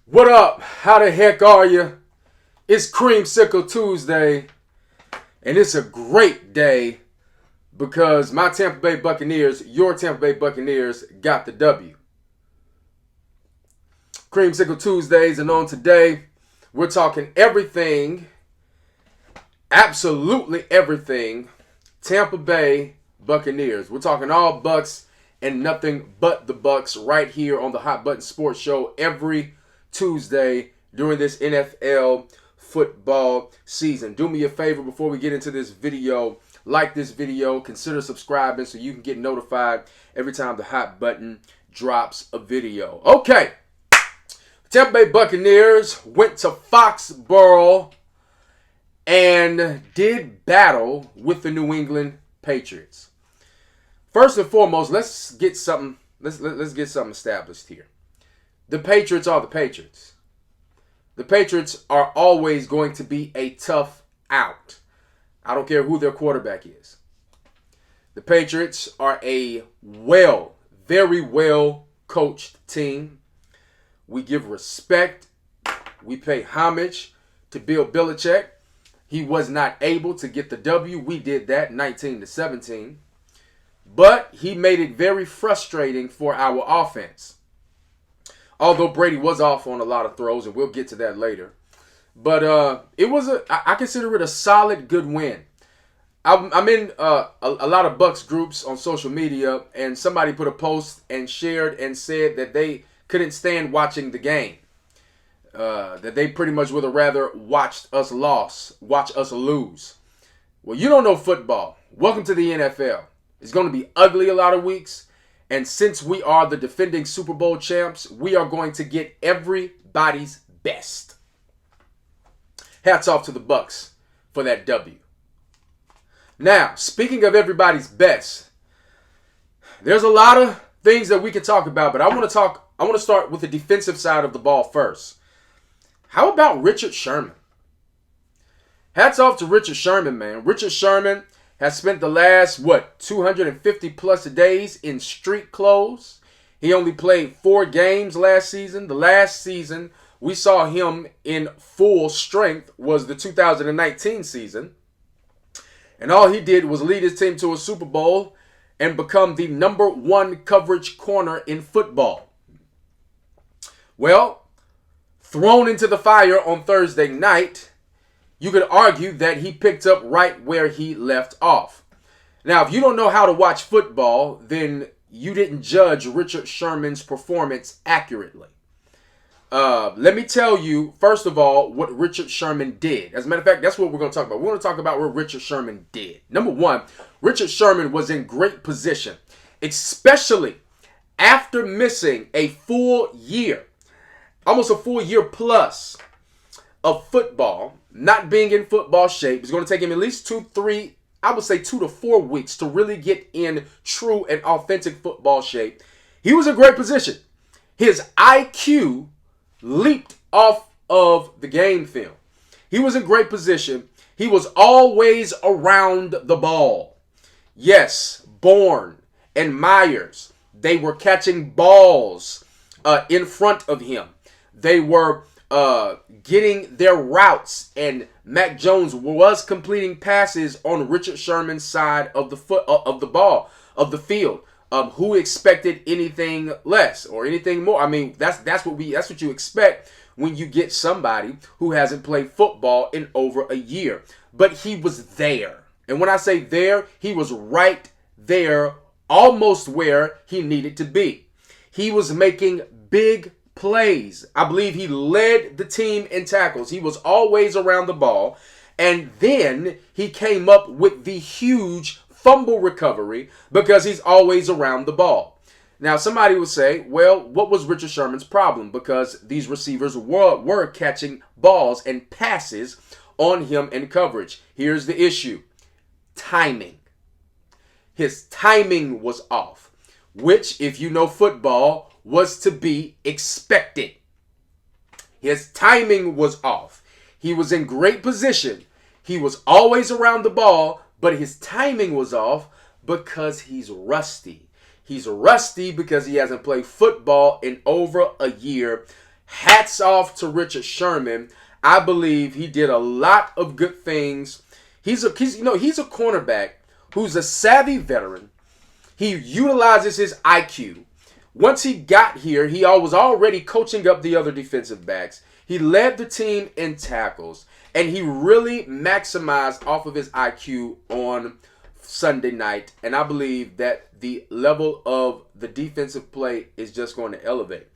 What up? How the heck are you? It's Creamsicle Tuesday, and it's a great day because my Tampa Bay Buccaneers, your Tampa Bay Buccaneers, got the W. Creamsicle Tuesdayz, and on today, we're talking everything, absolutely everything, Tampa Bay Buccaneers. We're talking all Bucks and nothing but the Bucks right here on the Hot Button Sports Show every Tuesday during this NFL football season. Do me a favor before we get into this video. Like this video, consider subscribing so you can get notified every time the Hot Button drops a video. Okay, Tampa Bay Buccaneers went to Foxboro and did battle with the New England Patriots. First and foremost, let's get something established here. The Patriots are the Patriots. The Patriots are always going to be a tough out. I don't care who their quarterback is. The Patriots are a very well coached team. We give respect. We pay homage to Bill Belichick. He was not able to get the W. We did that 19-17. But he made it very frustrating for our offense. Although Brady was off on a lot of throws, and we'll get to that later. But I consider it a solid, good win. I'm in a lot of Bucks groups on social media, and somebody put a post and shared and said that they couldn't stand watching the game. That they pretty much would have rather watch us lose. Well, you don't know football. Welcome to the NFL. It's going to be ugly a lot of weeks. And since we are the defending Super Bowl champs, we are going to get everybody's best. Hats off to the Bucks for that W. Now, speaking of everybody's best, there's a lot of things that we can talk about, but I want to start with the defensive side of the ball first. How about Richard Sherman? Hats off to Richard Sherman, man. Richard Sherman has spent the last, 250 plus days in street clothes. He only played 4 games last season. The last season we saw him in full strength was the 2019 season. And all he did was lead his team to a Super Bowl and become the #1 coverage corner in football. Well, thrown into the fire on Thursday night, you could argue that he picked up right where he left off. Now, if you don't know how to watch football, then you didn't judge Richard Sherman's performance accurately. Let me tell you, first of all, what Richard Sherman did. As a matter of fact, that's what we're going to talk about. We're going to talk about what Richard Sherman did. Number one, Richard Sherman was in great position, especially after missing a full year, almost a full year plus of football, not being in football shape. It's going to take him at least 2 to 4 weeks to really get in true and authentic football shape. He was in great position. His IQ leaped off of the game film. He was in great position. He was always around the ball. Yes, Bourne and Myers, they were catching balls in front of him. They were getting their routes, and Mac Jones was completing passes on Richard Sherman's side of the field. Who expected anything less or anything more? I mean, that's what you expect when you get somebody who hasn't played football in over a year. But he was there, and when I say there, he was right there, almost where he needed to be. He was making big plays. I believe he led the team in tackles. He was always around the ball. And then he came up with the huge fumble recovery because he's always around the ball. Now, somebody would say, well, what was Richard Sherman's problem? Because these receivers were catching balls and passes on him in coverage. Here's the issue. Timing. His timing was off, which, if you know football, was to be expected. His timing was off. He was in great position. He was always around the ball, but his timing was off because he's rusty. He's rusty because he hasn't played football in over a year. Hats off to Richard Sherman. I believe he did a lot of good things. He's a cornerback who's a savvy veteran. He utilizes his IQ. Once he got here, he was already coaching up the other defensive backs. He led the team in tackles, and he really maximized off of his IQ on Sunday night. And I believe that the level of the defensive play is just going to elevate.